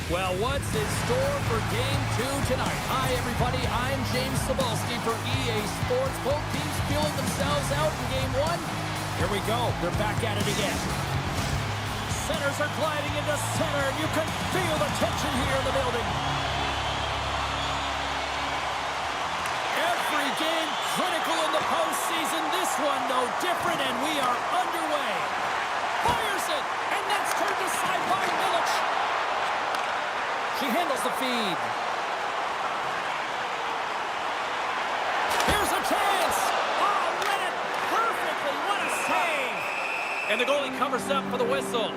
Well, what's in store for Game 2 tonight? Hi, everybody. I'm James Cebulski for EA Sports. Both teams feeling themselves out in Game 1. Here we go. They're back at it again. Centers are gliding into center. You can feel the tension here in the building. Every game critical in the postseason. This one no different, and we are underway. Fires it, and that's turned aside by Milic. She handles the feed. Here's a chance. Oh, read it perfectly. What a save. And the goalie covers up for the whistle.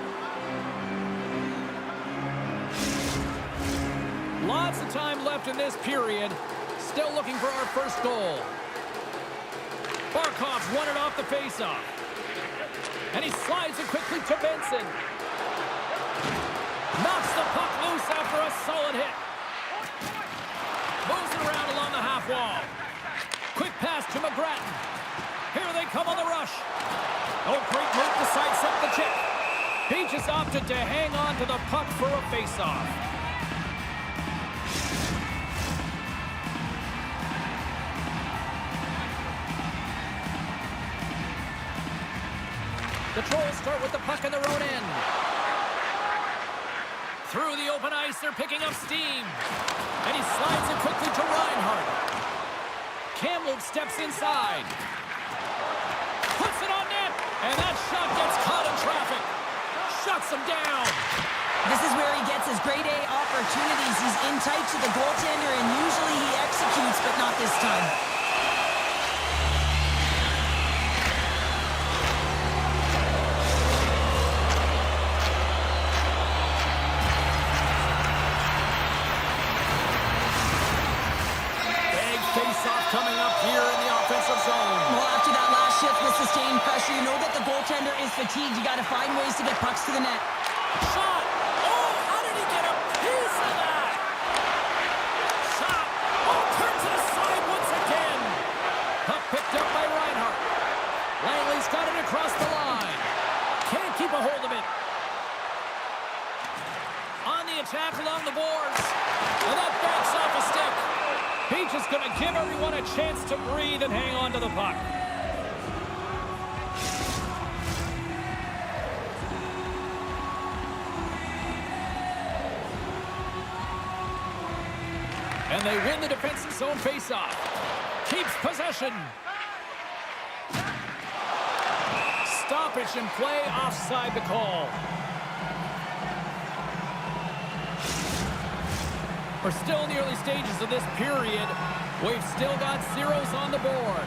Lots of time left in this period. Still looking for our first goal. Barkov's won it off the faceoff. And he slides it quickly to Benson. Knocks the puck loose after a solid hit. Moves it around along the half wall. Quick pass to McGrattan. Here they come on the rush. Oh, great move to sidestep the check. Beaches opted to hang on to the puck for a faceoff. The Trolls start with the puck in their own end. Through the open ice, they're picking up steam. And he slides it quickly to Reinhart. Kamloops steps inside. Puts it on net. And that shot gets caught in traffic. Shuts him down. This is where he gets his grade A opportunities. He's in tight to the goaltender, and usually he executes, but not this time. Coming up here in the offensive zone. Well, after that last shift with sustained pressure, you know that the goaltender is fatigued. You got to find ways to get pucks to the net. Shot! Oh, how did he get a piece of that? Shot! Oh, turns it aside once again. Puck picked up by Reinhart. Langley's got it across the line. Can't keep a hold of it. On the attack along the boards. And that backs off a stick. Beach is going to give everyone a chance to breathe and hang on to the puck. And they win the defensive zone faceoff. Keeps possession. Stoppage in play, offside the call. We're still in the early stages of this period. We've still got zeros on the board.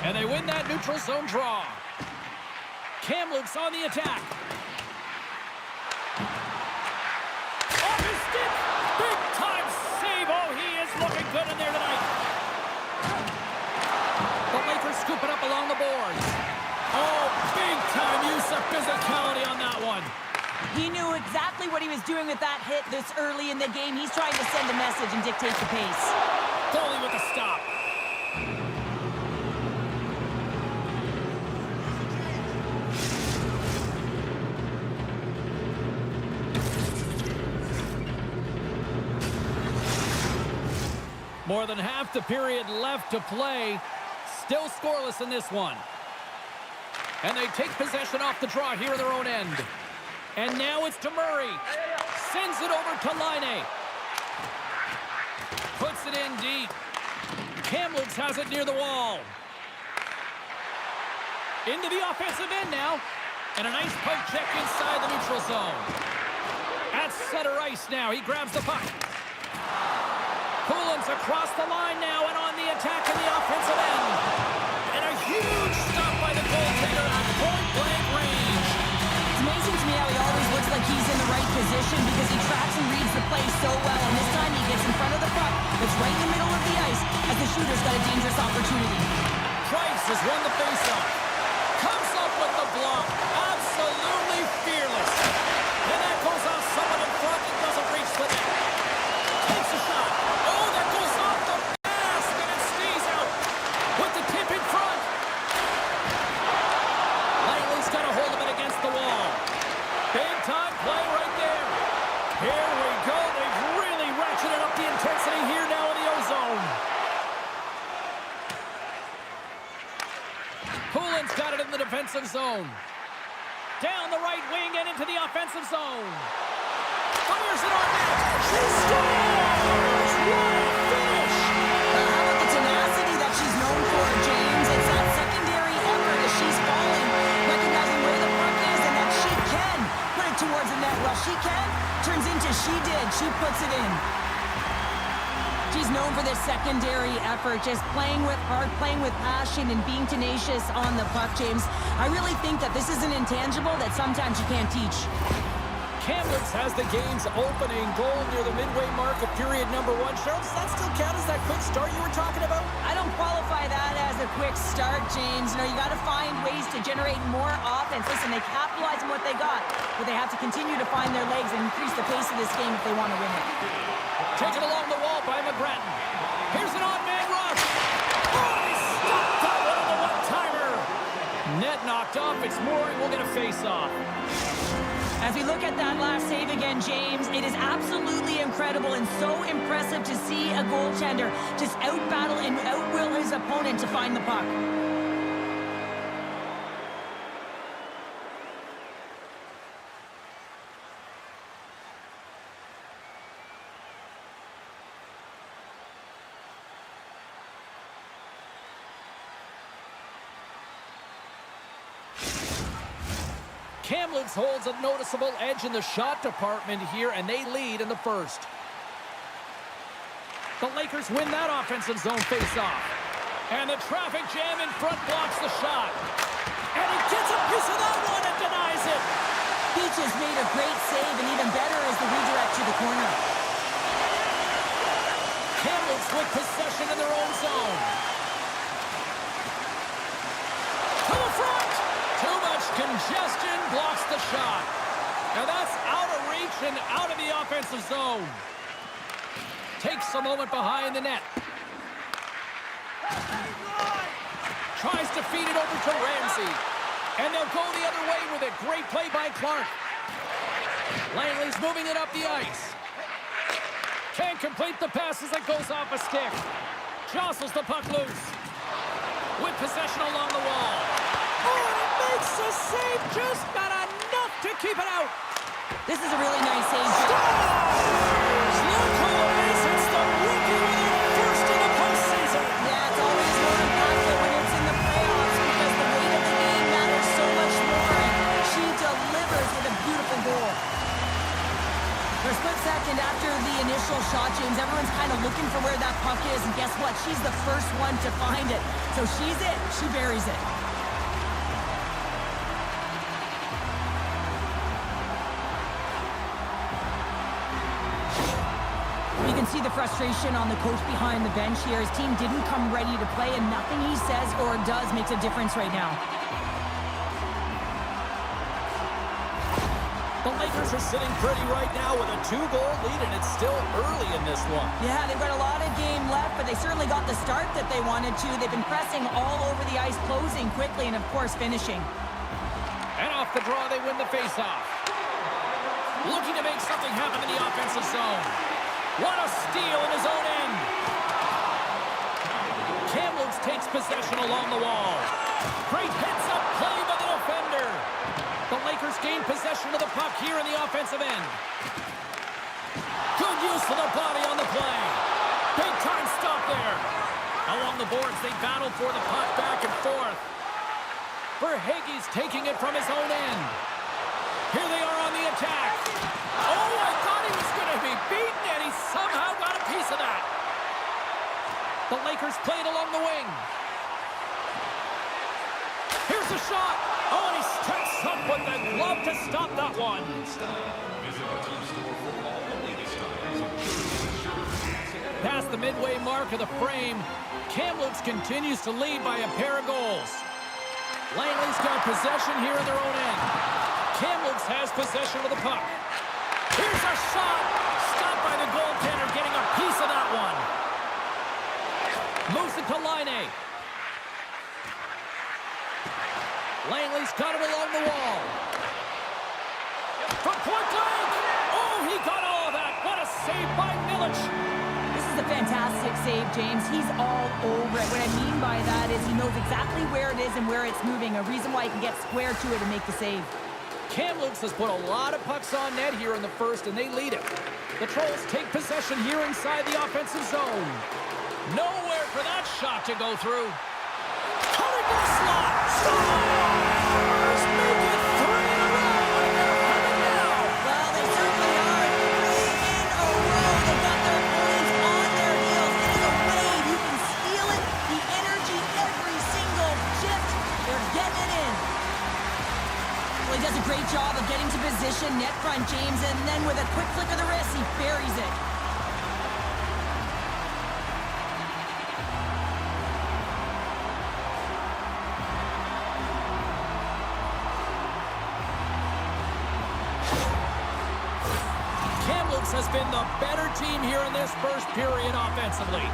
And they win that neutral zone draw. Kamloops on the attack. Off his stick! Big time save! Oh, he is looking good in there tonight. The Lakers scoop it up along the boards. Oh, big time use of physicality on that one. He knew exactly what he was doing with that hit this early in the game. He's trying to send a message and dictate the pace. Goalie with a stop. More than half the period left to play. Still scoreless in this one. And they take possession off the draw here in their own end. And now it's to Murray. Sends it over to Laine. Puts it in deep. Kamloops has it near the wall. Into the offensive end now. And a nice poke check inside the neutral zone. At center ice now. He grabs the puck. Poulin's across the line now and on the attack in the offensive end. And a huge stop by the goaltender at point-blank range. It's amazing to me how he always looks like he's in the right position because he tracks and reads the play so well. And this time he gets in front of the puck that's right in the middle of the ice as the shooter's got a dangerous opportunity. Price has won the faceoff. Comes up with the block. Absolutely fearless. And that goes off someone in front and doesn't reach the net. Takes a shot. Oh, that goes off the mask and it stays out with the tip in front. Langley's got a hold of it against the wall. Big time play Here we go. They've really ratcheted up the intensity here now in the O-zone. Poulin's got it in the defensive zone. Down the right wing and into the offensive zone. Fires it on net. She scores! What a finish! How about the tenacity that she's known for, James? It's that secondary effort as she's falling, recognizing where the puck is and that she can put it towards the net. Well, she can turns into she did. She puts it in. She's known for this secondary effort, just playing with heart, playing with passion, and being tenacious on the puck, James. I really think that this is an intangible that sometimes you can't teach. Kamloops has the game's opening goal near the midway mark of period number 1. Cheryl, does that still count as that quick start you were talking about? I don't qualify that as a quick start, James. You know, you got to find ways to generate more offense. Listen, they capitalize on what they got, but they have to continue to find their legs and increase the pace of this game if they want to win it. Taken along the wall by McGrattan. Here's an on-man rush. Oh, he stopped that one on the one-timer. Net knocked off. It's Mooring. We'll get a face-off. As we look at that last save again, James, it is absolutely incredible and so impressive to see a goaltender just out-battle and out-will his opponent to find the puck. Kamloops holds a noticeable edge in the shot department here, and they lead in the first. The Lakers win that offensive zone face-off. And the traffic jam in front blocks the shot. And he gets a piece of that one and denies it. Beach has made a great save, and even better is the redirect to the corner. Kamloops with possession in their own zone. To the front. Too much congestion blocks the shot. Now that's out of reach and out of the offensive zone. Takes a moment behind the net. Tries to feed it over to Ramsey. And they'll go the other way with it. Great play by Clark. Langley's moving it up the ice. Can't complete the pass as it goes off a stick. Jostles the puck loose. With possession along the wall. Oh, and it makes a save. Just not enough to keep it out. This is a really nice save. Look who it's the rookie with her first in the postseason. Yeah, it's always more impactful when it's in the playoffs because the weight of the game matters so much more. And she delivers with a beautiful goal. For a split second after the initial shot, James, everyone's kind of looking for where that puck is. And guess what? She's the first one to find it. So she's it. She buries it. You can see the frustration on the coach behind the bench here. His team didn't come ready to play, and nothing he says or does makes a difference right now. The Lakers are sitting pretty right now with a 2-goal lead, and it's still early in this one. Yeah, they've got a lot of game left, but they certainly got the start that they wanted to. They've been pressing all over the ice, closing quickly, and of course finishing. And off the draw, they win the faceoff. Looking to make something happen in the offensive zone. What a steal in his own end. Kamloops takes possession along the wall. Great heads-up play by the defender. The Lakers gain possession of the puck here in the offensive end. Good use of the body on the play. Big time stop there. Along the boards, they battle for the puck back and forth. Verhaeghe's taking it from his own end. Here they are on the attack. Oh, I thought he was going to be beaten, and he somehow got a piece of that. The Lakers play it along the wing. Here's a shot. Oh, and he steps up with the glove to stop that one. Past the midway mark of the frame, Kamloops continues to lead by a pair of goals. Langley's got possession here in their own end. Kamloops has possession of the puck. Here's a shot. Stopped by the goaltender, getting a piece of that one. Moves it to Laine. Langley's got it along the wall. From point blank. Oh, he got all a fantastic save, James. He's all over it. What I mean by that is he knows exactly where it is and where it's moving, a reason why he can get square to it and make the save. Kamloops has put a lot of pucks on net here in the first, and they lead it. The Trolls take possession here inside the offensive zone. Nowhere for that shot to go through. Cutting to the slot. Stars make it 3 in a row, and they're headed now. Well, they certainly are. 3 in a row. They've got their opponents on their heels. It is a wave. You can feel it. The energy every single shift. They're getting it in. Well, he does a great job of getting to position, net front, James, and then with a quick flick of the wrist, he buries it. Kamloops has been the better team here in this first period offensively.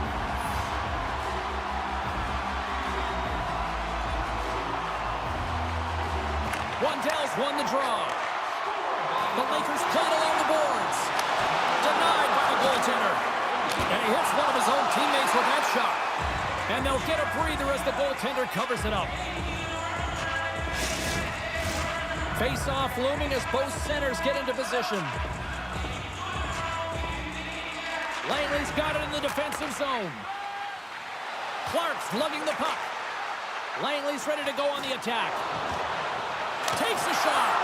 Wandell's won the draw. The Lakers played along the boards. Denied by the goaltender. And he hits one of his own teammates with that shot. And they'll get a breather as the goaltender covers it up. Face-off looming as both centers get into position. Langley's got it in the defensive zone. Clark's lugging the puck. Langley's ready to go on the attack. Takes a shot.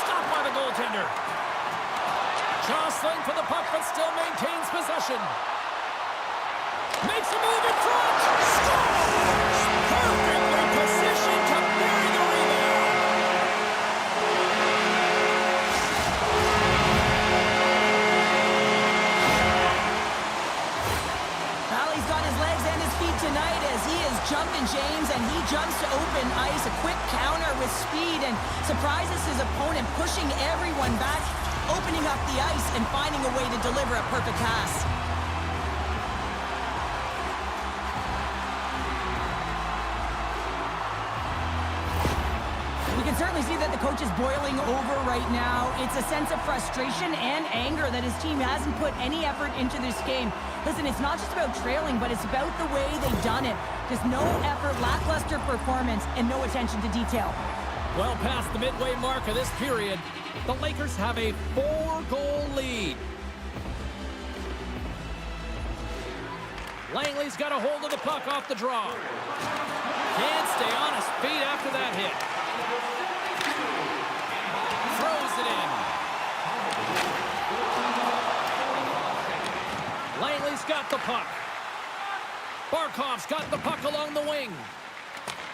Stopped by the goaltender. Jostling for the puck, but still maintains possession. Makes a move in front. Scores! Perfectly positioned to bury the rebound. Well, he's got his legs and his feet tonight as he is jumping, James, and he jumps to open ice. A quick counter with speed and surprises his opponent, pushing everyone back, opening up the ice and finding a way to deliver a perfect pass. We can certainly see that the coach is boiling over right now. It's a sense of frustration and anger that his team hasn't put any effort into this game. Listen, it's not just about trailing, but it's about the way they've done it. Just no effort, lackluster performance, and no attention to detail. Well past the midway mark of this period, the Lakers have a 4-goal lead. Langley's got a hold of the puck off the draw. Can't stay on his feet after that hit. Throws it in. Langley's got the puck. Barkov's got the puck along the wing.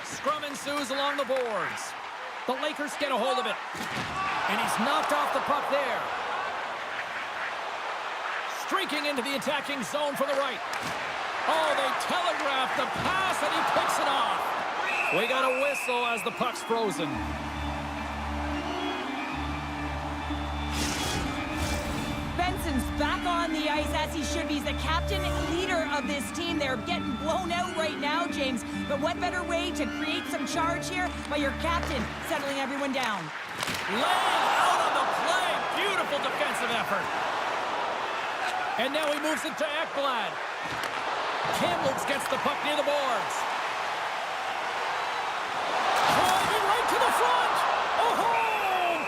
Scrum ensues along the boards. The Lakers get a hold of it. And he's knocked off the puck there. Streaking into the attacking zone for the right. Oh, they telegraphed the pass and he picks it off. We got a whistle as the puck's frozen. Benson's back on the ice as he should be. He's the captain and leader of this team. They're getting blown out right now, James. But what better way to create some charge here by your captain settling everyone down? Laying out on the play. Beautiful defensive effort. And now he moves it to Ekblad. Kamloops gets the puck near the boards. Driving right to the front. Oh,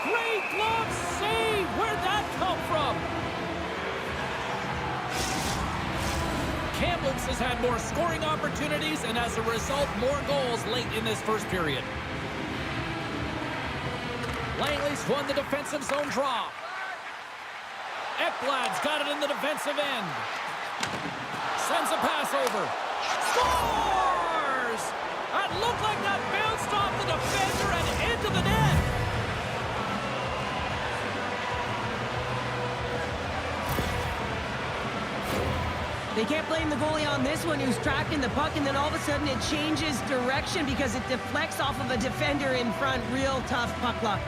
great glove save. Where'd that come from? Kamloops has had more scoring opportunities and as a result, more goals late in this first period. Langley's won the defensive zone draw. Ekblad's got it in the defensive end. Sends a pass over. Scores! That looked like that bounced off the defender and into the net. They can't blame the goalie on this one who's tracking the puck, and then all of a sudden it changes direction because it deflects off of a defender in front. Real tough puck luck.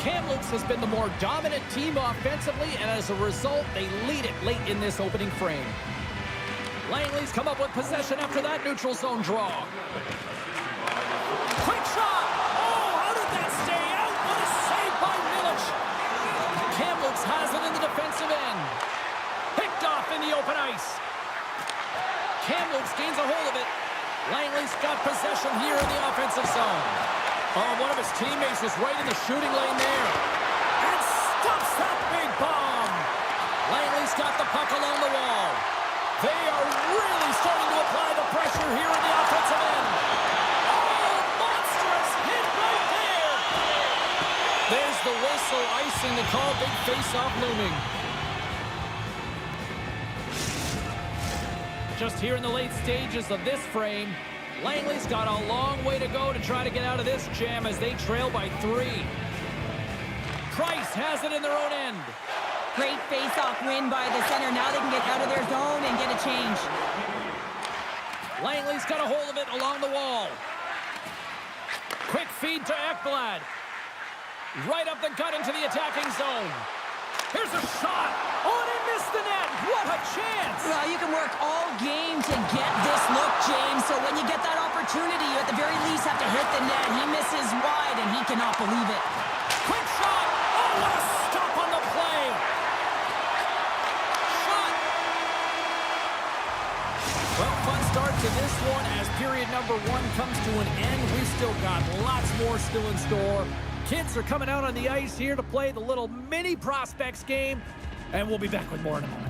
Kamloops has been the more dominant team offensively, and as a result, they lead it late in this opening frame. Langley's come up with possession after that neutral zone draw. Quick shot! Oh, how did that stay out? What a save by Milic! Kamloops has it in the defensive end. Picked off in the open ice. Kamloops gains a hold of it. Langley's got possession here in the offensive zone. Oh, one of his teammates was right in the shooting lane there. And stops that big bomb. Langley's got the puck along the wall. They are really starting to apply the pressure here in the offensive end. Oh, monstrous hit right there. There's the whistle, icing the call. Big face-off looming. Just here in the late stages of this frame, Langley's got a long way to go to try to get out of this jam as they trail by 3. Price has it in their own end. Great face-off win by the center. Now they can get out of their zone and get a change. Langley's got a hold of it along the wall. Quick feed to Ekblad. Right up the gut into the attacking zone. Here's a shot. Oh, and he missed the net. What a chance. Well, you can work all game to get this look, James. So when you get that opportunity, you at the very least have to hit the net. He misses wide, and he cannot believe it. Quick shot. Oh, what a stop on the play. Shot. Well, fun start to this one as period number 1 comes to an end. We've still got lots more still in store. Kids are coming out on the ice here to play the little mini prospects game, and we'll be back with more in a moment.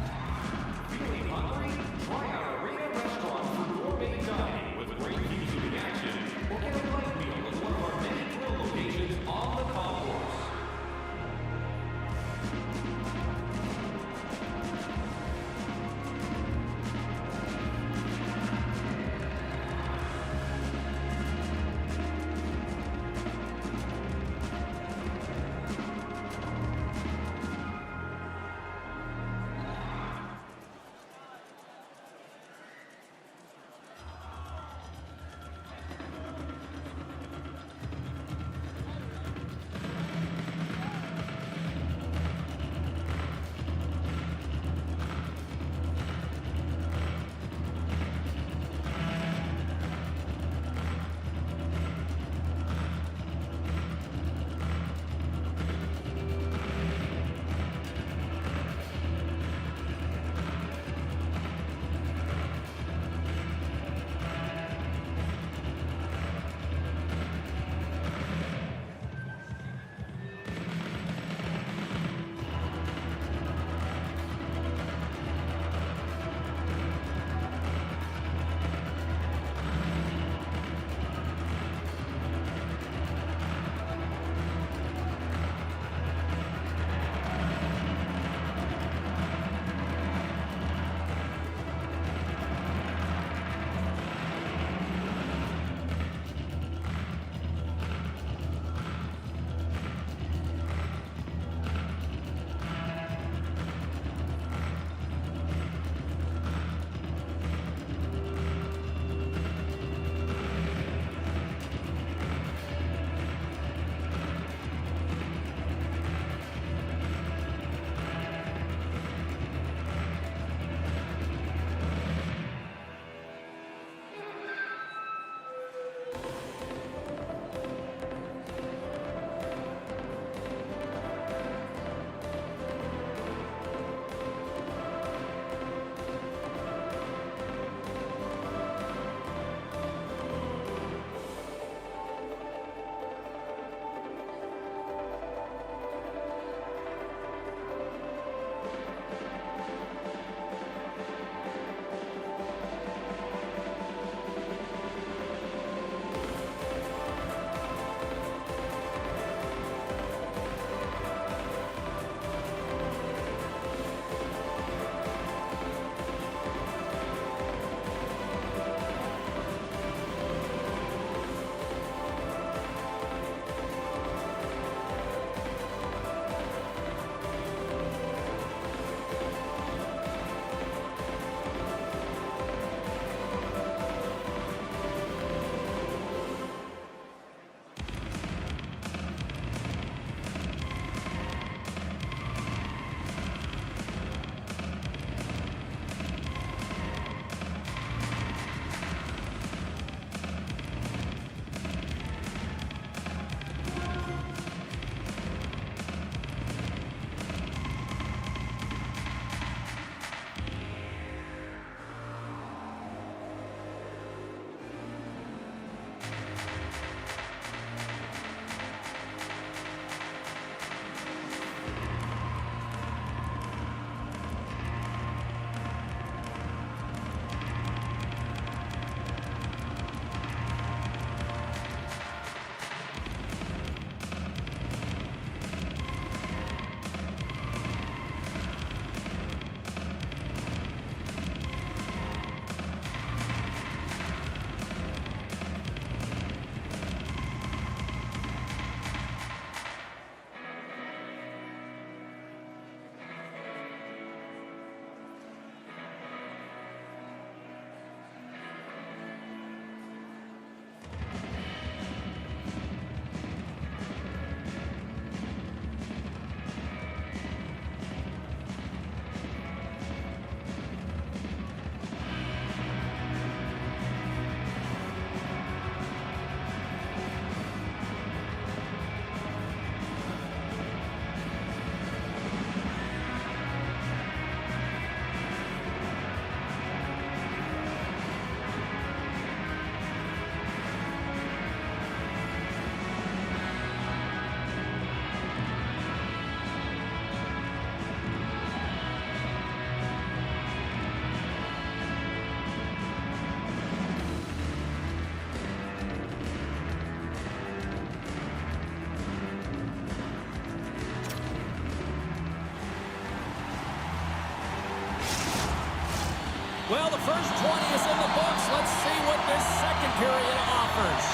Well, the first 20 is in the books. Let's see what this second period offers.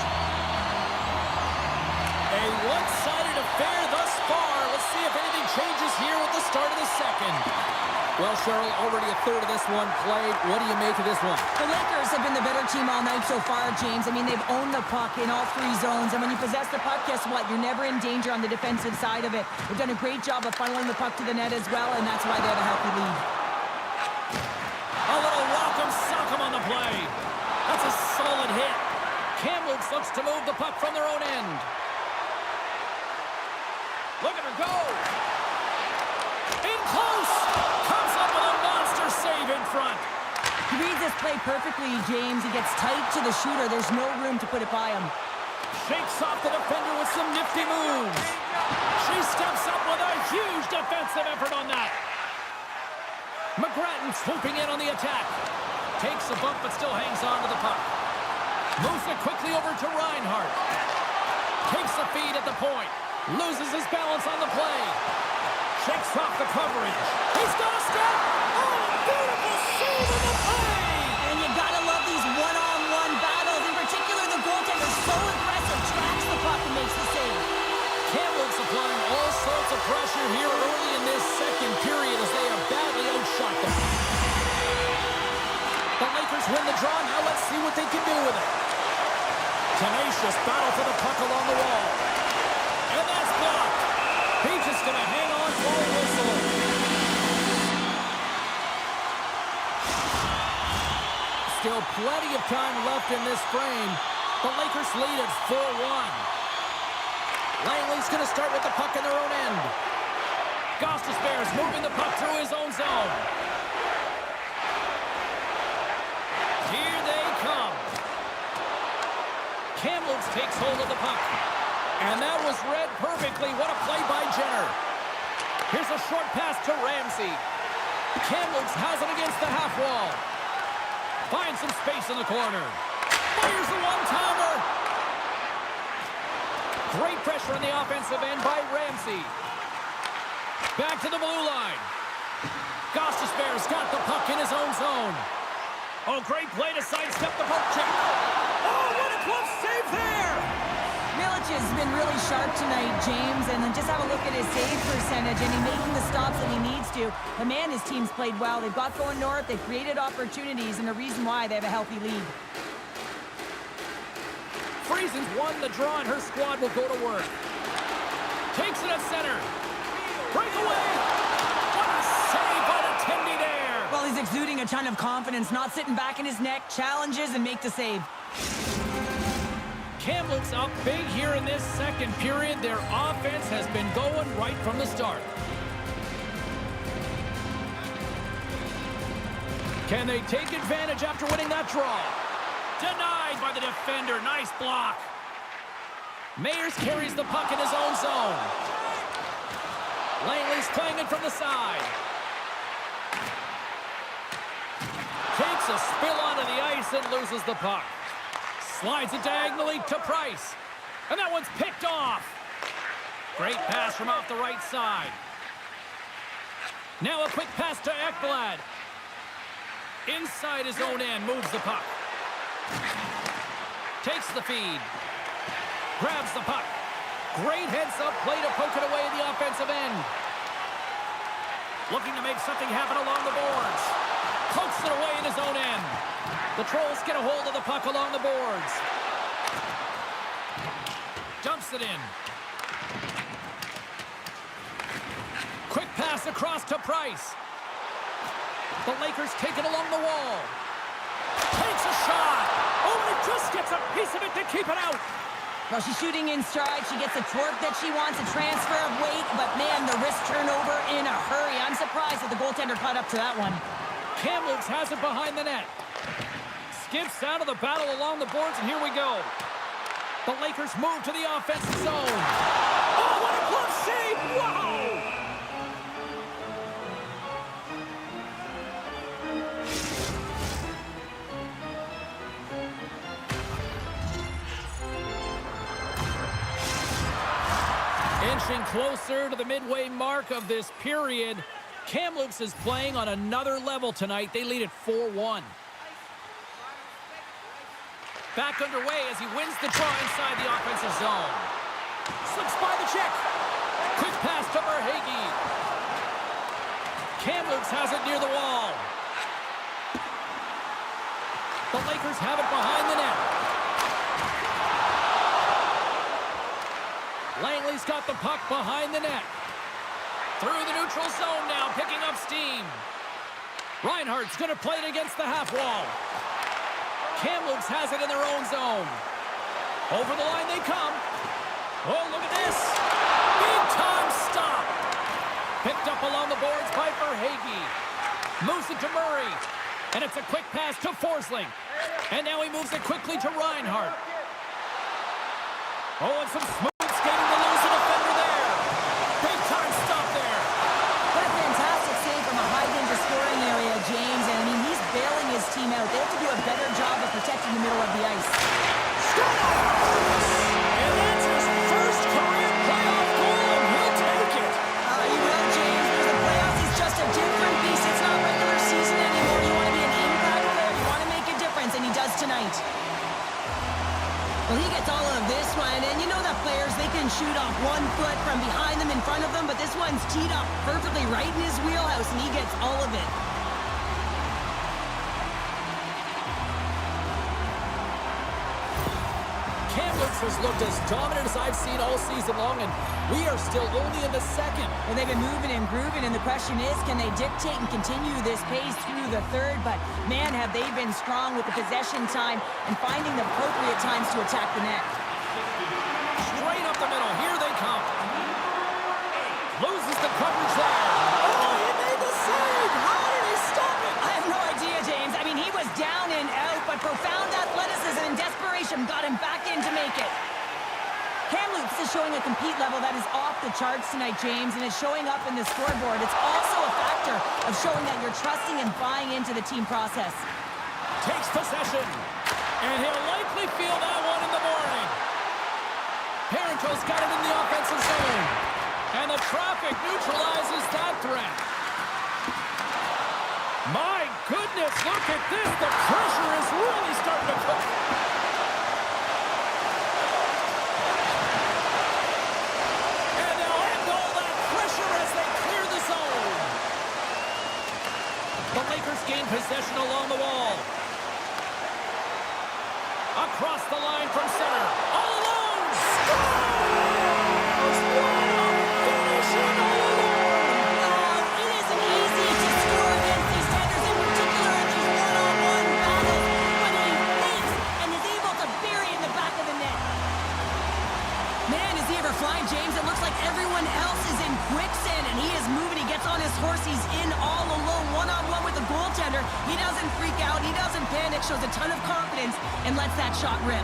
A one-sided affair thus far. Let's see if anything changes here with the start of the second. Well, Cheryl, already a third of this one played. What do you make of this one? The Lakers have been the better team all night so far, James. I mean, they've owned the puck in all three zones. And when you possess the puck, guess what? You're never in danger on the defensive side of it. They've done a great job of funneling the puck to the net as well, and that's why they have a healthy lead. A little welcome sock'em on the play. That's a solid hit. Kamloops looks to move the puck from their own end. Look at her go. In close. Comes up with a monster save in front. He reads this play perfectly, James. He gets tight to the shooter. There's no room to put it by him. Shakes off the defender with some nifty moves. She steps up with a huge defensive effort on that. McGrattan swooping in on the attack. Takes a bump but still hangs on to the puck. Moves it quickly over to Reinhart. Takes the feed at the point. Loses his balance on the play. Shakes off the coverage. He's got a step. Oh, beautiful save on the play. And you gotta love these one-on-one battles. In particular, the goaltender so aggressive, tracks the puck and makes the save. Kamloops applying all sorts of pressure here early in this second period as they have badly outshot them. The Lakers win the draw. Now let's see what they can do with it. Tenacious battle for the puck along the wall. And that's blocked. He's just going to hang on for a whistle. Still plenty of time left in this frame. The Lakers lead at 4-1. Langley's going to start with the puck in their own end. Gostisbehere's moving the puck through his own zone. Here they come. Kamloops takes hold of the puck. And that was read perfectly. What a play by Jenner. Here's a short pass to Ramsey. Kamloops has it against the half wall. Finds some space in the corner. Fires a one-timer. Great pressure on the offensive end by Ramsey. Back to the blue line. Gostisbehere's got the puck in his own zone. Oh, great play to sidestep the poke check. Oh, what a close save there. Milic has been really sharp tonight, James, and then just have a look at his save percentage, and he's making the stops that he needs to. The man, his team's played well. They've got going north. They've created opportunities, and the reason why they have a healthy lead. Friesen's won the draw, and her squad will go to work. Takes it at center. Breakaway. What a save by the Tendy there. Well, he's exuding a ton of confidence, not sitting back in his neck, challenges, and make the save. Kamloops up big here in this second period. Their offense has been going right from the start. Can they take advantage after winning that draw? Denied by the defender. Nice block. Mayers carries the puck in his own zone. Langley's playing it from the side. Takes a spill onto the ice and loses the puck. Slides it diagonally to Price. And that one's picked off. Great pass from off the right side. Now a quick pass to Ekblad. Inside his own end, moves the puck. Takes the feed. Grabs the puck. Great heads-up play to poke it away at the offensive end. Looking to make something happen along the boards. Pokes it away in his own end. The Trolls get a hold of the puck along the boards. Dumps it in. Quick pass across to Price. The Lakers take it along the wall. Takes a shot. Oh, and it just gets a piece of it to keep it out. Well, she's shooting in stride. She gets the torque that she wants, a transfer of weight, but man, the wrist turnover in a hurry. I'm surprised that the goaltender caught up to that one. Kamloops has it behind the net. Skips out of the battle along the boards, and here we go. The Lakers move to the offensive zone. Oh, what a glove save! Wow! Inching closer to the midway mark of this period. Kamloops is playing on another level tonight. They lead at 4-1. Back underway as he wins the draw inside the offensive zone. Slips by the check. Quick pass to Verhaeghe. Kamloops has it near the wall. The Lakers have it behind the net. Langley's got the puck behind the net. Through the neutral zone now, picking up steam. Reinhardt's going to play it against the half wall. Kamloops has it in their own zone. Over the line they come. Oh, look at this. Big time stop. Picked up along the boards by Verhaeghe. Moves it to Murray. And it's a quick pass to Forsling. And now he moves it quickly to Reinhardt. Oh, and some smooth skating to lose a defender there. Big time stop there. What a fantastic save from a high-danger scoring area, James. And, I mean, he's bailing his team out. They have to do a better job of protecting the middle of the ice. And that's his first career playoff goal, and he'll take it. He will, James. For the playoffs, he's just a different beast. It's not regular season anymore. You want to be an impact player. You want to make a difference, and he does tonight. Well, he gets all of this one, and you know that players, they can shoot off 1 foot from behind them, in front of them, but this one's teed up perfectly right in his wheelhouse, and he gets all of it. Kamloops has looked as dominant as I've seen all season long, and we are still only in the second. Well, they've been moving and grooving, and the question is, can they dictate and continue this pace through the third? But, man, have they been strong with the possession time and finding the appropriate times to attack the net. Straight up the middle. Here they come. Loses the coverage there. Oh, he made the save. How did he stop it? I have no idea, James. I mean, he was down and out, but profound athleticism and desperation got him back in to make it. Kamloops is showing a compete level that is off the charts tonight, James, and it's showing up in the scoreboard. It's also a factor of showing that you're trusting and buying into the team process. Takes possession, and he'll likely feel that one in the morning. Parenteau's got it in the offensive zone, and the traffic neutralizes that threat. My goodness, look at this. The pressure is really starting to cook. And they'll end all that pressure as they clear the zone. The Lakers gain possession along the wall. Across the line from center. All alone. Scores! What a finishing all alone. It isn't easy to score against these Tigers, in particular in these one-on-one battles, when he fakes and is able to bury in the back of the net. Man, is he ever flying, James? It looks like everyone else is in quicksand, and he is moving. He gets on his horse. He's in all alone, one-on-one with the goaltender. He doesn't freak out. He doesn't panic. Shows a ton of confidence and lets that shot rip.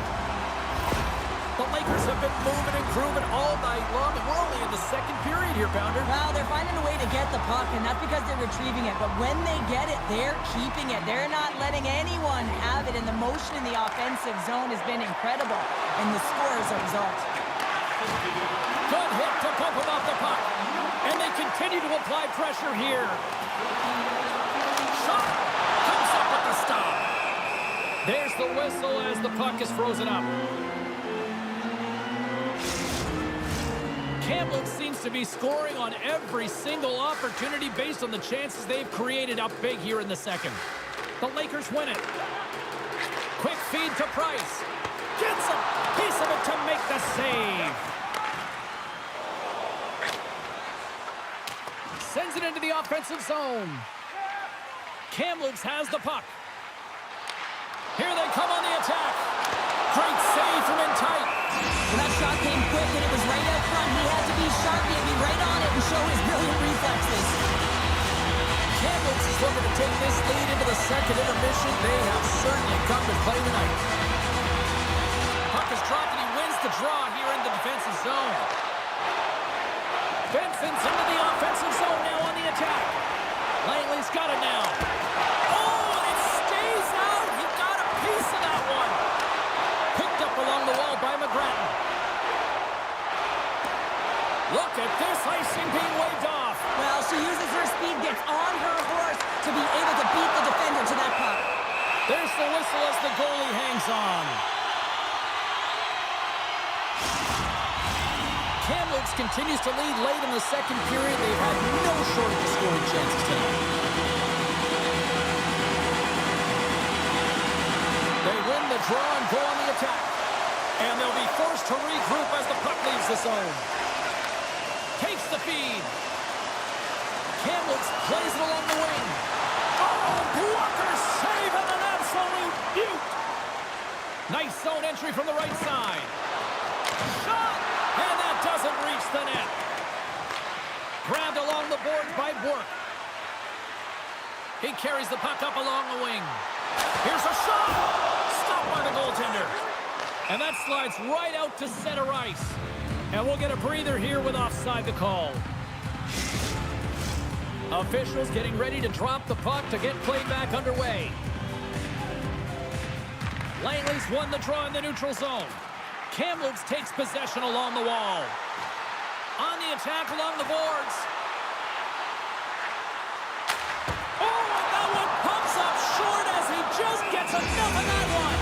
The Lakers have been moving and grooving all night long, and we're only in the second period here, Pounder. Well, they're finding a way to get the puck, and that's because they're retrieving it. But when they get it, they're keeping it. They're not letting anyone have it, and the motion in the offensive zone has been incredible, and the score is a result. Good hit to bump him off the puck, and they continue to apply pressure here. Shot comes up with the stop. There's the whistle as the puck is frozen up. Kamloops seems to be scoring on every single opportunity based on the chances they've created up big here in the second. The Lakers win it. Quick feed to Price. Gets a piece of it to make the save. Sends it into the offensive zone. Kamloops has the puck. Here they come on the attack. Great save from in tight. Well, that shot came quick, and it was right out front. He had to be sharp. He had to be right on it and show his brilliant reflexes. Kamloops is looking to take this lead into the second intermission. They have certainly come to play tonight. Puck is dropped, and he wins the draw here in the defensive zone. Benson's into the offensive zone now on the attack. Langley's got it now. Oh, and it stays out. He got a piece of that one. Picked up along the wall by McGrattan. Look at this icing being waved off. Well, she uses her speed, gets to be able to beat the defender to that puck. There's the whistle as the goalie hangs on. Kamloops continues to lead late in the second period. They've had no shortage of scoring chances tonight. They win the draw and go on the attack. And they'll be forced to regroup as the puck leaves the zone. Takes the feed. Kamloops plays it along the wing. Oh, blocker save and an absolute beaut. Nice zone entry from the right side. Shot! And that doesn't reach the net. Grabbed along the boards by Bork. He carries the puck up along the wing. Here's a shot! Stopped by the goaltender. And that slides right out to center ice. And we'll get a breather here with offside the call. Officials getting ready to drop the puck to get play back underway. Langley's won the draw in the neutral zone. Kamloops takes possession along the wall. On the attack along the boards. Oh, and that one pumps up short as he just gets enough of that one.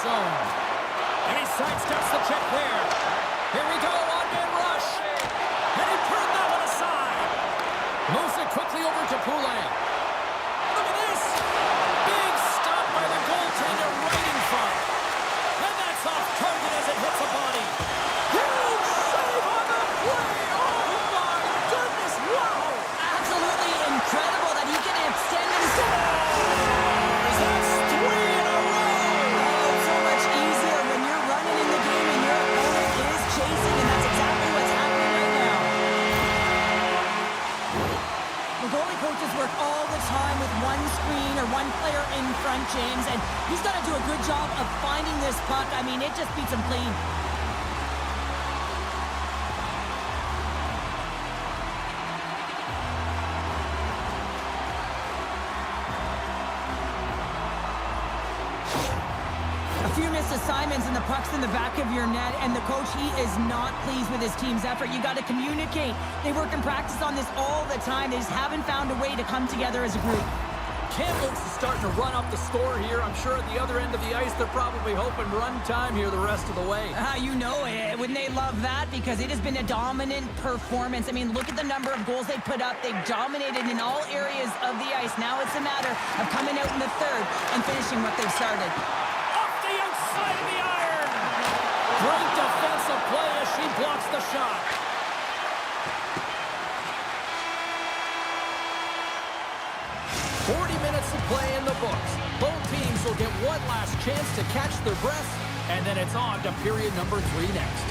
Zone. And he sidesteps the check there. Here we go, on-man rush. And he turned that one aside. Moves it quickly over to Poulin. Look at this. Big stop by the goaltender right in front. And that's off target as it hits a body. Huge save on the play. Oh my goodness, wow. Absolutely incredible that he can extend himself. That's 3 in a row. Chasing, and that's exactly what's happening right now. The goalie coaches work all the time with one screen or one player in front, James, and he's got to do a good job of finding this puck. I mean, it just beats him clean. Assignments and the puck's in the back of your net, and the coach, he is not pleased with his team's effort. You got to communicate. They work and practice on this all the time. They just haven't found a way to come together as a group. Kamloops is starting to run up the score here. I'm sure at the other end of the ice, they're probably hoping run time here the rest of the way. You know it. Wouldn't they love that? Because it has been a dominant performance. I mean, look at the number of goals they put up. They've dominated in all areas of the ice. Now it's a matter of coming out in the third and finishing what they've started. Outside of the iron. Great defensive play as she blocks the shot. Minutes of play in the books. Both teams will get one last chance to catch their breath, and then it's on to period number 3 next.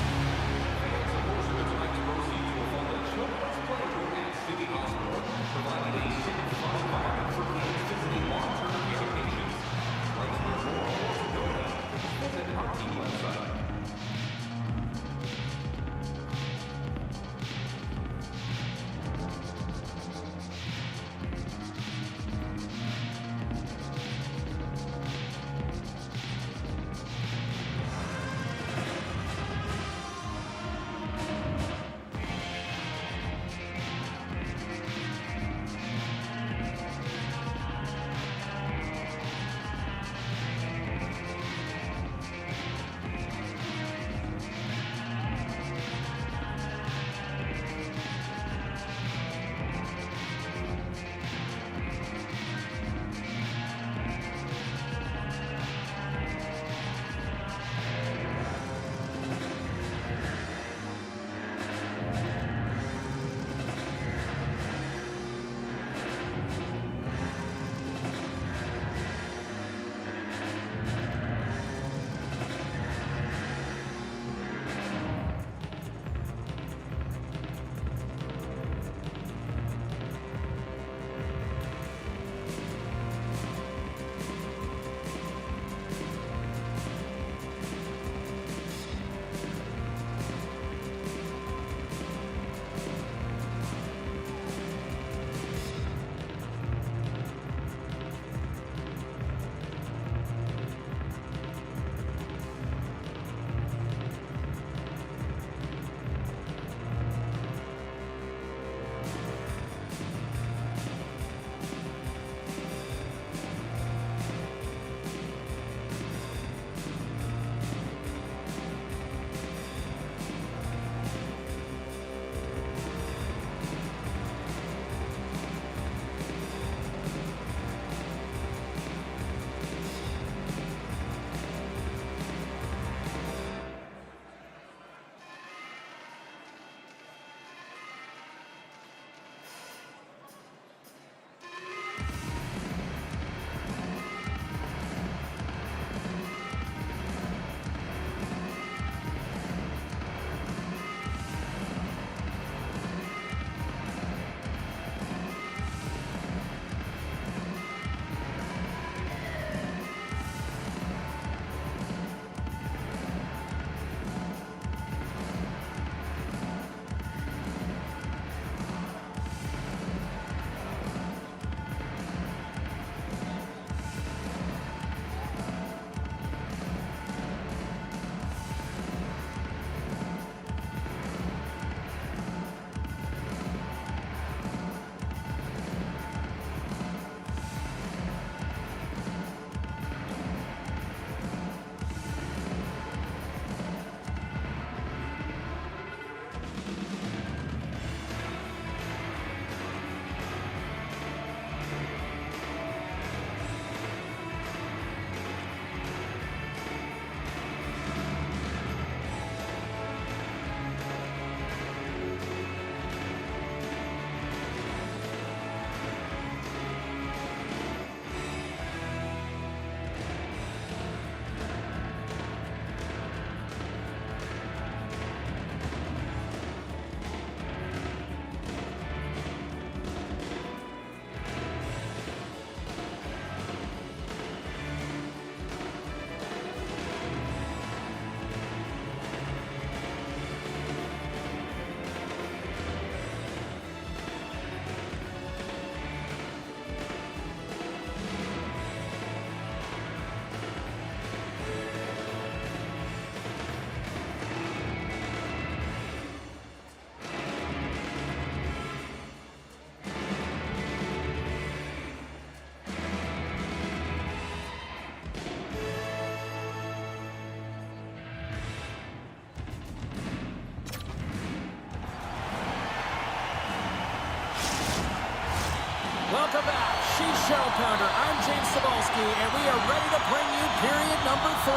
Welcome back. She's Cheryl Pounder. I'm James Cebulski, and we are ready to bring you period number 3.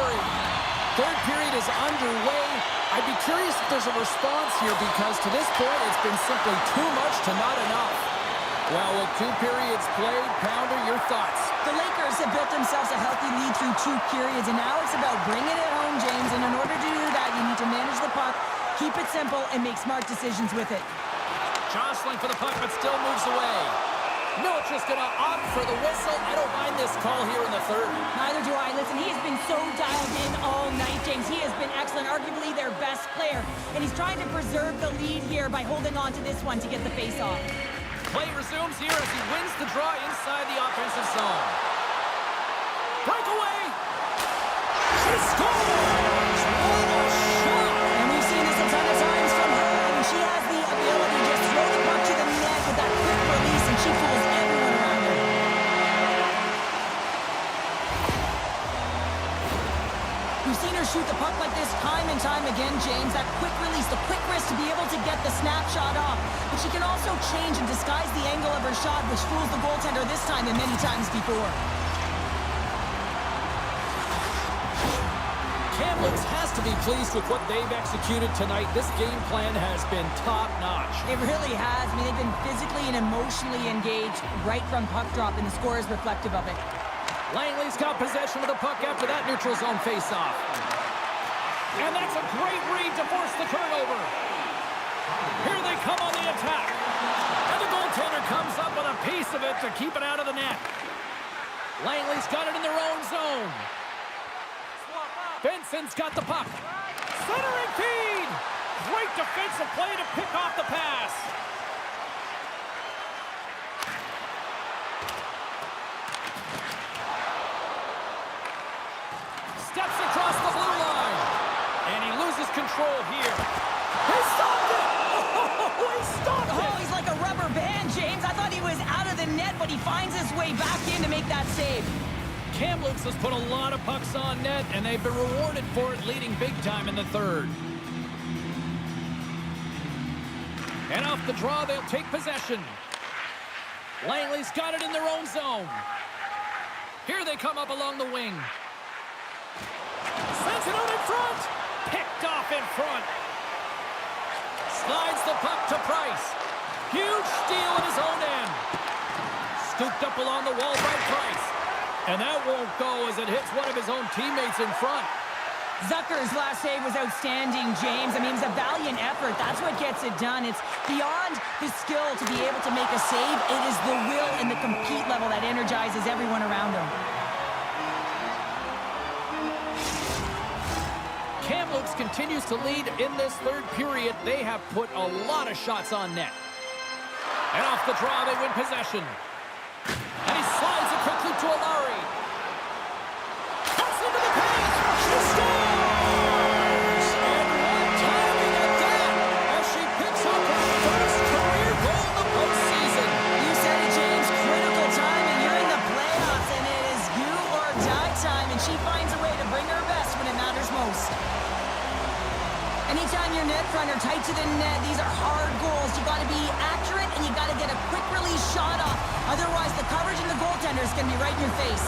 Third period is underway. I'd be curious if there's a response here because to this point it's been simply too much to not enough. Well, with 2 periods played, Pounder, your thoughts? The Lakers have built themselves a healthy lead through 2 periods, and now it's about bringing it home, James. And in order to do that, you need to manage the puck, keep it simple, and make smart decisions with it. Jostling for the puck, but still moves away. No, it's just going to opt for the whistle. I don't mind this call here in the third. Neither do I. Listen, he has been so dialed in all night, James. He has been excellent, arguably their best player. And he's trying to preserve the lead here by holding on to this one to get the face-off. Play resumes here as he wins the draw inside the offensive zone. Breakaway! She scores! What a shot! And we've seen this a ton of times from her. And she has the ability to just throw the puck to the net with that quick release, and she fools everyone around her. We've seen her shoot the puck like this time and time again, James. That quick release, the quick wrist to be able to get the snapshot off. But she can also change and disguise the angle of her shot, which fools the goaltender this time and many times before. Kamloops has to be pleased with what they've executed tonight. This game plan has been top-notch. It really has. I mean, they've been physically and emotionally engaged right from puck drop, and the score is reflective of it. Langley's got possession of the puck after that neutral zone face-off. And that's a great read to force the turnover. Here they come on the attack. And the goaltender comes up with a piece of it to keep it out of the net. Langley's got it in their own zone. Benson's got the puck. Centering feed! Great defensive play to pick off the pass. Steps across the blue line. And he loses control here. He stopped it! Oh, he stopped it! Oh, he's like a rubber band, James. I thought he was out of the net, but he finds his way back in to make that save. Kamloops has put a lot of pucks on net, and they've been rewarded for it, leading big time in the third. And off the draw, they'll take possession. Langley's got it in their own zone. Here they come up along the wing. Sends it out in front. Picked off in front. Slides the puck to Price. Huge steal at his own end. Scooped up along the wall by Price. And that won't go as it hits one of his own teammates in front. Zucker's last save was outstanding, James. I mean, it's a valiant effort. That's what gets it done. It's beyond his skill to be able to make a save. It is the will and the compete level that energizes everyone around him. Kamloops continues to lead in this third period. They have put a lot of shots on net. And off the draw, they win possession. And he slides it quickly to Alari. Cuts into the paint. She scores! And one timing at that as she picks up her first career goal in the postseason. You said it, James. Critical time, and you're in the playoffs, and it is do or die time, and she finds a way to bring her best when it matters most. Anytime your net front are tight to the net, these are hard goals. You got to be accurate, and you got to get a quick release shot off. Otherwise, the coverage and the goaltender is going to be right in your face.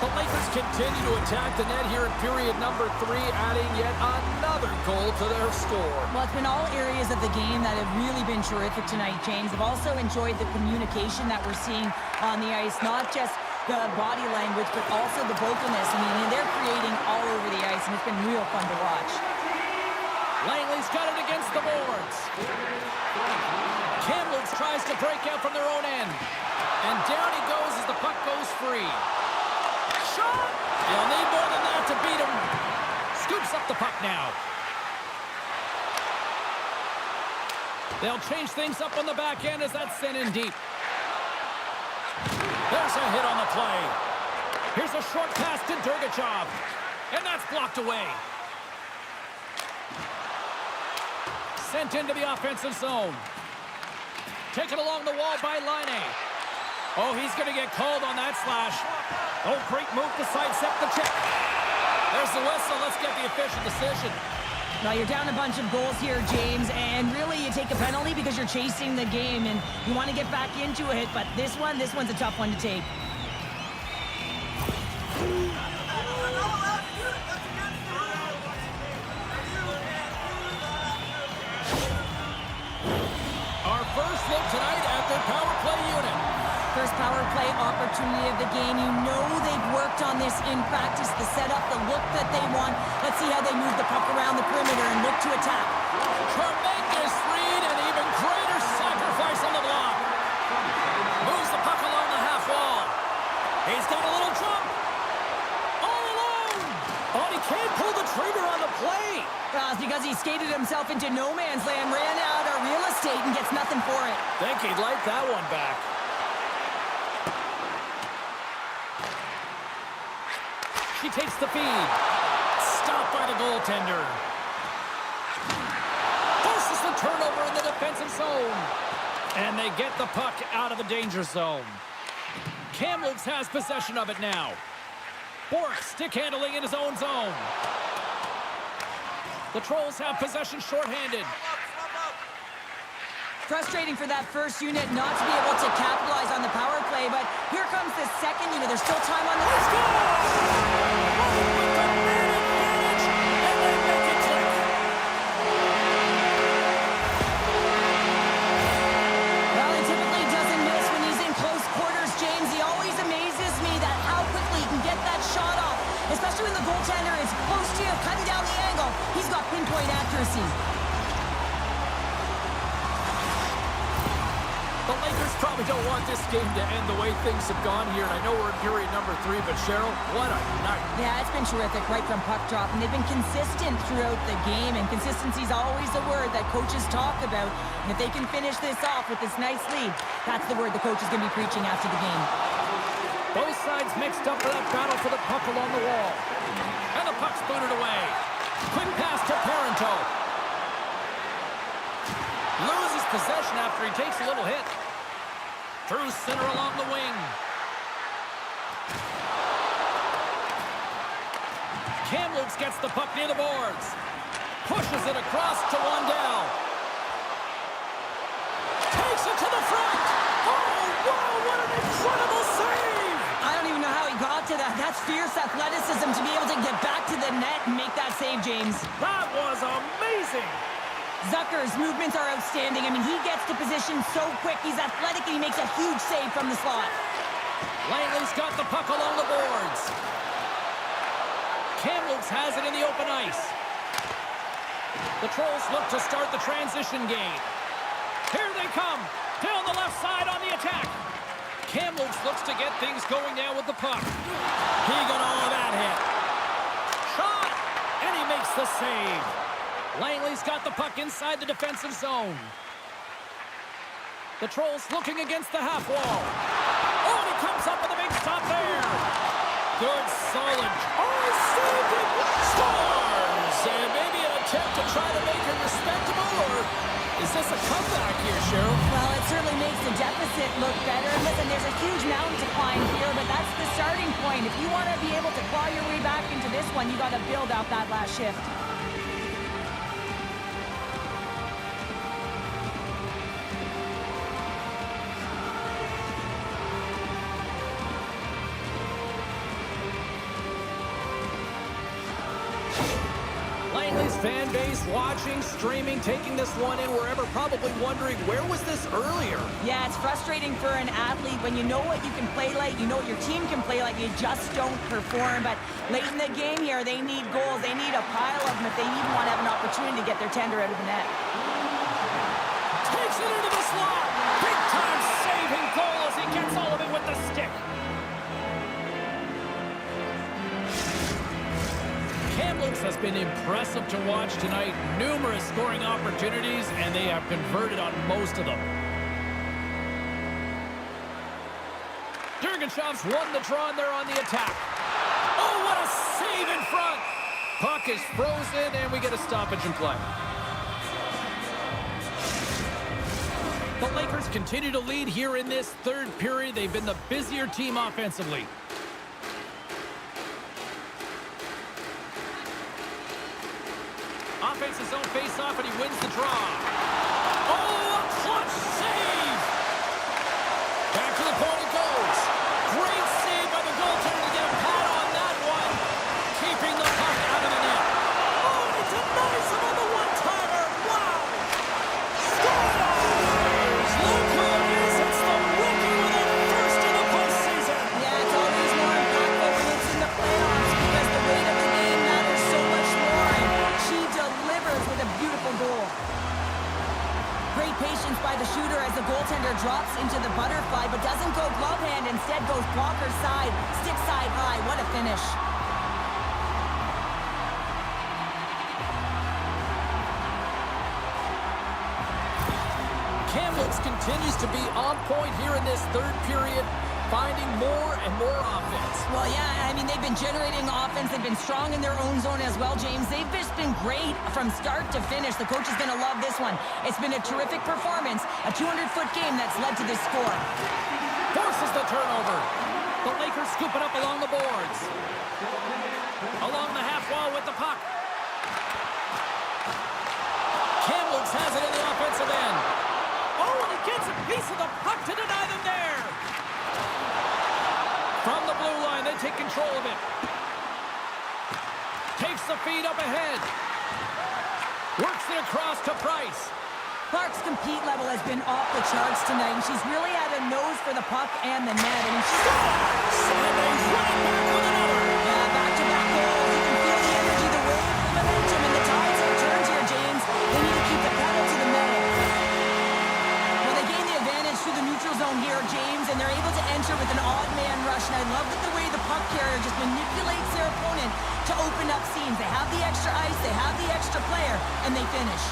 The Lakers continue to attack the net here in period number 3, adding yet another goal to their score. Well, it's been all areas of the game that have really been terrific tonight, James. I've also enjoyed the communication that we're seeing on the ice, not just the body language, but also the vocalness. I mean, they're creating all over the ice, and it's been real fun to watch. Langley's got it against the boards. Kamloops tries to break out from their own end. And down he goes as the puck goes free. Shot! They'll need more than that to beat him. Scoops up the puck now. They'll change things up on the back end as that's sent in deep. There's a hit on the play. Here's a short pass to Durgachov. And that's blocked away. Sent into the offensive zone. Taken along the wall by Laine. Oh, he's going to get called on that slash. Oh, great move to sidestep the check. There's the whistle. Let's get the official decision. Well, you're down a bunch of goals here, James, and really you take a penalty because you're chasing the game and you want to get back into it, but this one's a tough one to take. Our first look tonight at their power play unit. First power play opportunity of the game. You know they've worked on this in practice, the setup, the look that they want. Let's see how they move the puck around the perimeter and look to attack. Tremendous read and even greater sacrifice on the block. Moves the puck along the half wall. He's got a little jump. All alone. Oh, he can't pull the trigger on the play. Well, it's because he skated himself into no man's land, ran out of real estate, and gets nothing for it. Think he'd like that one back. She takes the feed. Stopped by the goaltender. Forces the turnover in the defensive zone. And they get the puck out of the danger zone. Kamloops has possession of it now. Bork stick handling in his own zone. The Trolls have possession shorthanded. Frustrating for that first unit not to be able to capitalize on the power play, but here comes the second unit. There's still time on the... Let's go! With the man advantage, and they make it click. Well, he typically doesn't miss when he's in close quarters, James. He always amazes me that how quickly he can get that shot off, especially when the goaltender is close to you, cutting down the angle. He's got pinpoint accuracy. The Lakers probably don't want this game to end the way things have gone here, and I know we're in period number 3, but Cheryl, what a night. Yeah, it's been terrific right from puck drop, and they've been consistent throughout the game, and consistency is always a word that coaches talk about. And if they can finish this off with this nice lead, that's the word the coach is going to be preaching after the game. Both sides mixed up for that battle for the puck along the wall. And the puck's booted away. Quick pass to Parento. Loses possession after he takes a little hit. Through center along the wing. Kamloops gets the puck near the boards. Pushes it across to Wandell. Takes it to the front. Oh, wow, what an incredible save! I don't even know how he got to that. That's fierce athleticism to be able to get back to the net and make that save, James. That was amazing! Zucker's movements are outstanding. I mean, he gets to position so quick. He's athletic, and he makes a huge save from the slot. Langley's got the puck along the boards. Kamloops has it in the open ice. The Trolls look to start the transition game. Here they come. Down the left side on the attack. Kamloops looks to get things going now with the puck. He got all of that hit. Shot! And he makes the save. Langley's got the puck inside the defensive zone. The Trolls looking against the half wall. Oh, and he comes up with a big stop there. Good, solid. Oh, he saved it. Scores! And maybe an attempt to try to make it respectable, or is this a comeback here, Cheryl? Well, it certainly makes the deficit look better. Listen, there's a huge mountain to climb here, but that's the starting point. If you want to be able to claw your way back into this one, you got to build out that last shift. Langley's fan base watching, streaming, taking this one in wherever, probably wondering, where was this earlier? Yeah, it's frustrating for an athlete when you know what you can play like, you know what your team can play like, you just don't perform. But late in the game here, they need goals. They need a pile of them if they even want to have an opportunity to get their tender out of the net. Takes it into the slot. Big time saving goal as he gets all of it with the stick. Kamloops has been impressive to watch tonight. Numerous scoring opportunities, and they have converted on most of them. Dergenshov's won the draw, and they're on the attack. Oh, what a save in front! Puck is frozen, and we get a stoppage in play. The Lakers continue to lead here in this third period. They've been the busier team offensively. Offense faceoff, and he wins the draw. Oh, a clutch save! Back to the point it goes. Great save by the goaltender to get a pad on that one. Keeping the puck out of the net. Oh, he denies him on the one-timer. Wow! Scores! Look who it is. It's the rookie with a first in the postseason. Yeah, it's always more impactful when it's in the playoffs because the weight of the game matters so much more. And she delivers with a beautiful goal. Great patience by the shooter as the goaltender drops into the butterfly, but doesn't go glove hand. Instead goes blocker side, stick side high. What a finish. Kamloops continues to be on point here in this third period, finding more and more offense. Well, yeah, I mean, they've been generating offense. They've been strong in their own zone as well, James. They've just been great from start to finish. The coach is going to love this one. It's been a terrific performance, a 200-foot game that's led to this score. Forces the turnover. The Lakers scoop it up along the boards. Along the half wall with the puck. Kamloops has it in the offensive end. Oh, and he gets a piece of the puck to deny them there. From the blue line, they take control of it. Takes the feed up ahead. Works it across to Price. Clark's compete level has been off the charts tonight, and she's really had a nose for the puck and the net. I mean, she's... And they run it back with another. Yeah, back-to-back goals. You can feel the energy, the wave, the momentum, and the tides have turned here, James. They need to keep the pedal to the metal. Well, they gain the advantage through the neutral zone here, James, and they're able to enter with an odd man rush. And I love that the way the puck carrier just manipulates their opponent to open up seams. They have the extra ice, they have the extra player, and they finish.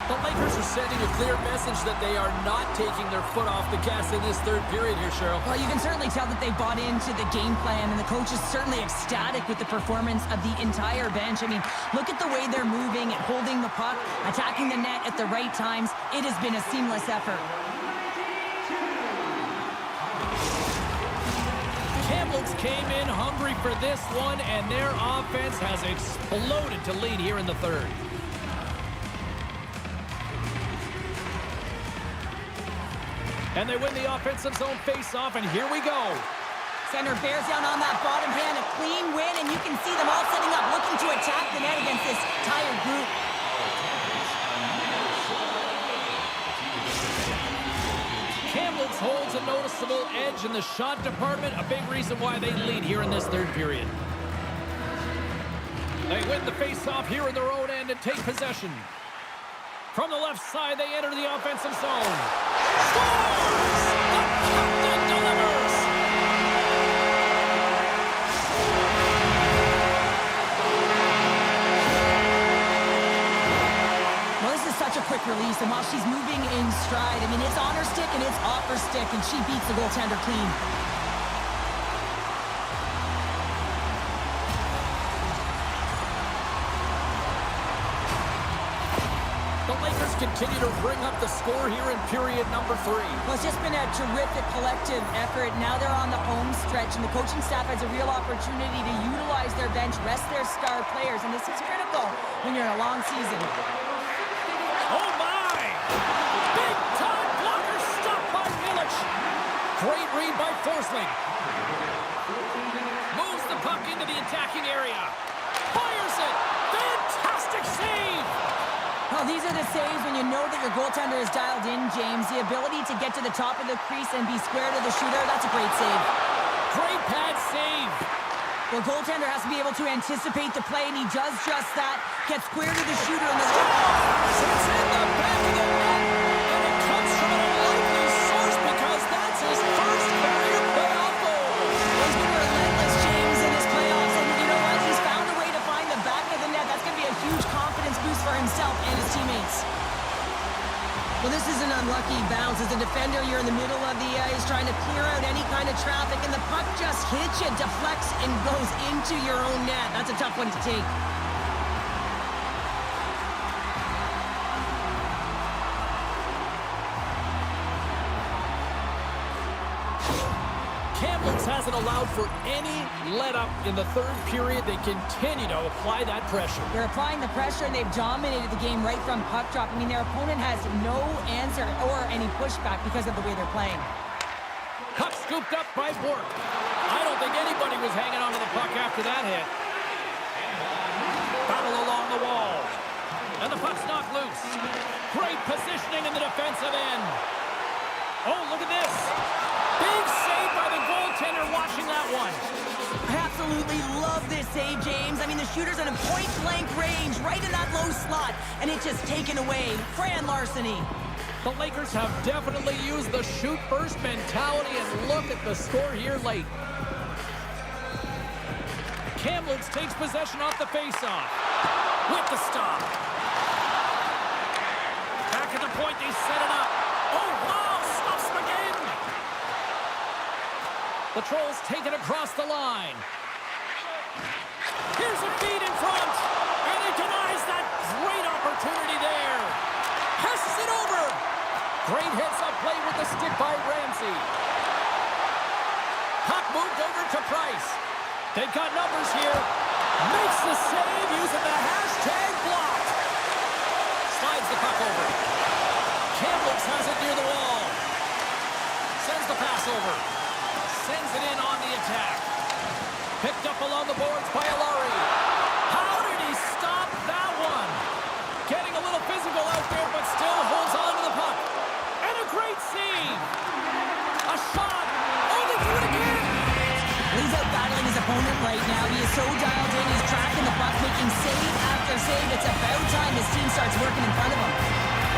The Lakers are sending a clear message that they are not taking their foot off the gas in this third period here, Cheryl. Well, you can certainly tell that they bought into the game plan, and the coach is certainly ecstatic with the performance of the entire bench. I mean, look at the way they're moving and holding the puck, attacking the net at the right times. It has been a seamless effort. Kamloops came in hungry for this one, and their offense has exploded to lead here in the third. And they win the offensive zone face-off, and here we go. Center bears down on that bottom hand, a clean win, and you can see them all setting up, looking to attack the net against this tired group. Kamloops holds a noticeable edge in the shot department, a big reason why they lead here in this third period. They win the face-off here in their own end and take possession. From the left side, they enter the offensive zone. Scores! The captain delivers! Well, this is such a quick release, and while she's moving in stride, I mean, it's on her stick and it's off her stick, and she beats the goaltender clean. The Lakers continue to bring up the score here in period number 3. Well, it's just been a terrific collective effort. Now they're on the home stretch, and the coaching staff has a real opportunity to utilize their bench, rest their star players, and this is critical when you're in a long season. Oh, my! Big-time blocker stopped by Milic. Great read by Forsling. Moves the puck into the attacking area. Fires it! Fantastic save! Well, these are the saves when you know that your goaltender is dialed in, James. The ability to get to the top of the crease and be square to the shooter, that's a great save. Great pad save. Well, goaltender has to be able to anticipate the play, and he does just that. Gets square to the shooter in the... It's in the back of the net, and it comes from an unlikely source because that's his first career playoff goal. He's been relentless, James, in his playoffs, and you know what? He's found a way to find the back of the net. That's going to be a huge confidence boost for himself and his teammates. Well, this is an unlucky bounce. As a defender, you're in the middle of the ice trying to clear out any kind of traffic, and the puck just hits you, deflects, and goes into your own net. That's a tough one to take. Kamloops hasn't allowed for any let-up in the third period. They continue to apply that pressure. They're applying the pressure, and they've dominated the game right from puck drop. I mean, their opponent has no answer or any pushback because of the way they're playing. Puck scooped up by Bork. I don't think anybody was hanging on to the puck after that hit. Battle along the wall. And the puck's knocked loose. Great positioning in the defensive end. Oh, look at this. Big save by the goaltender watching that one. I absolutely love this save, James. I mean, the shooter's in a point-blank range, right in that low slot, and it's just taken away. Fran larceny. The Lakers have definitely used the shoot-first mentality, and look at the score here late. Kamloops takes possession off the face-off. With the stop. Back at the point, they set it up. Oh, wow, stops him again. The Trolls take it across the line. Here's a feed in front. And he denies that great opportunity there. Passes it over. Great heads-up play with the stick by Ramsey. Puck moved over to Price. They've got numbers here. Makes the save using the hashtag block. Slides the puck over. Kamloops has it near the wall. Sends the pass over. Sends it in on the attack. Picked up along the boards by Alari. How did he stop that one? Getting a little physical out there, but still holds on to the puck. And a great save. A shot. Oh, they do it again. He's out battling his opponent right now. He is so dialed in. He's tracking the puck, making save after save. It's about time his team starts working in front of him.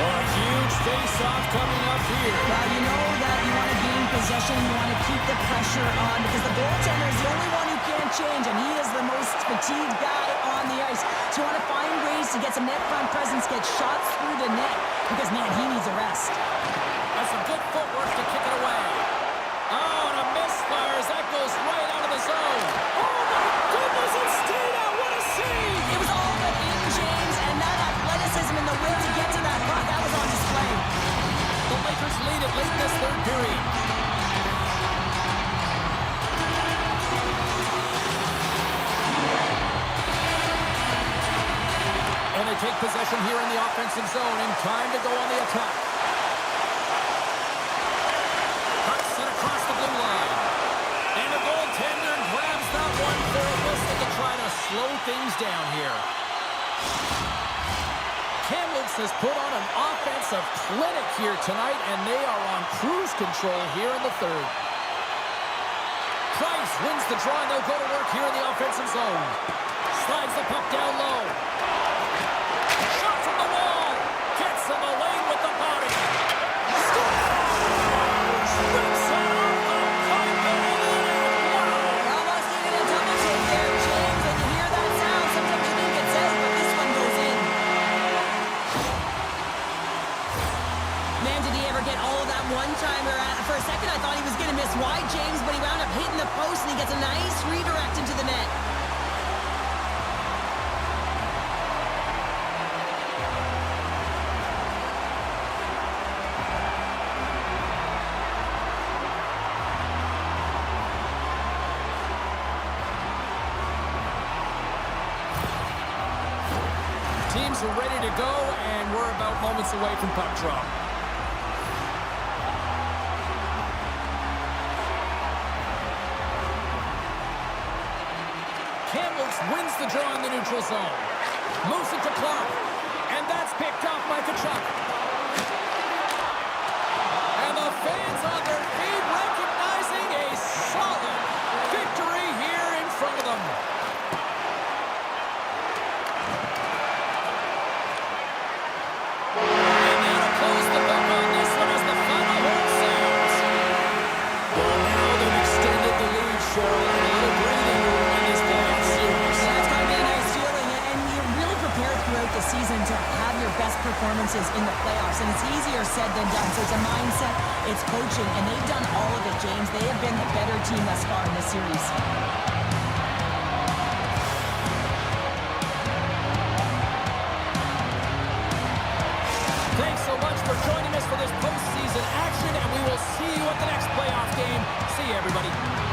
Oh, a huge face-off coming up here. Well, you know that you want to gain possession. You want to keep the pressure on because the goaltender is the only one who can't change, and he is the most fatigued guy on the ice. So you want to find ways to get some net front presence, get shots through the net because, man, he needs a rest. That's some good footwork to kick it away. Oh, and a misfire as that goes right out of the zone. Oh, my goodness, it's stayed out. What a save. It was all but in, James, and that athleticism and the will to get to that puck, that was on display. The Lakers lead it late in this third period. And they take possession here in the offensive zone, and time to go on the attack. Puck set across the blue line. And the goaltender grabs that one for a whistle to try to slow things down here. Kamloops has put on an offensive clinic here tonight, and they are on cruise control here in the third. Price wins the draw, and they'll go to work here in the offensive zone. Slides the puck down low. Shot from the wall. Gets in the lane with the body. Scores! Rips it off the pipe and in. Wow! Almost needed a double take there, James. When you hear that sound, sometimes you think it's out, but this one goes in. Man, did he ever get all of that one-timer? For a second, I thought he was going to miss wide, James, but he wound up hitting the post, and he gets a nice redirect into the net. Teams are ready to go, and we're about moments away from puck drop. Kamloops wins the draw in the neutral zone. Moves it to Clark, and that's picked off by Kachuk. And the fans on their feet recognizing a solid victory here in front of them. Season to have your best performances in the playoffs, and it's easier said than done. So it's a mindset, it's coaching, and they've done all of it, James. They have been the better team thus far in this series. Thanks so much for joining us for this postseason action, and we will see you at the next playoff game. See you, everybody.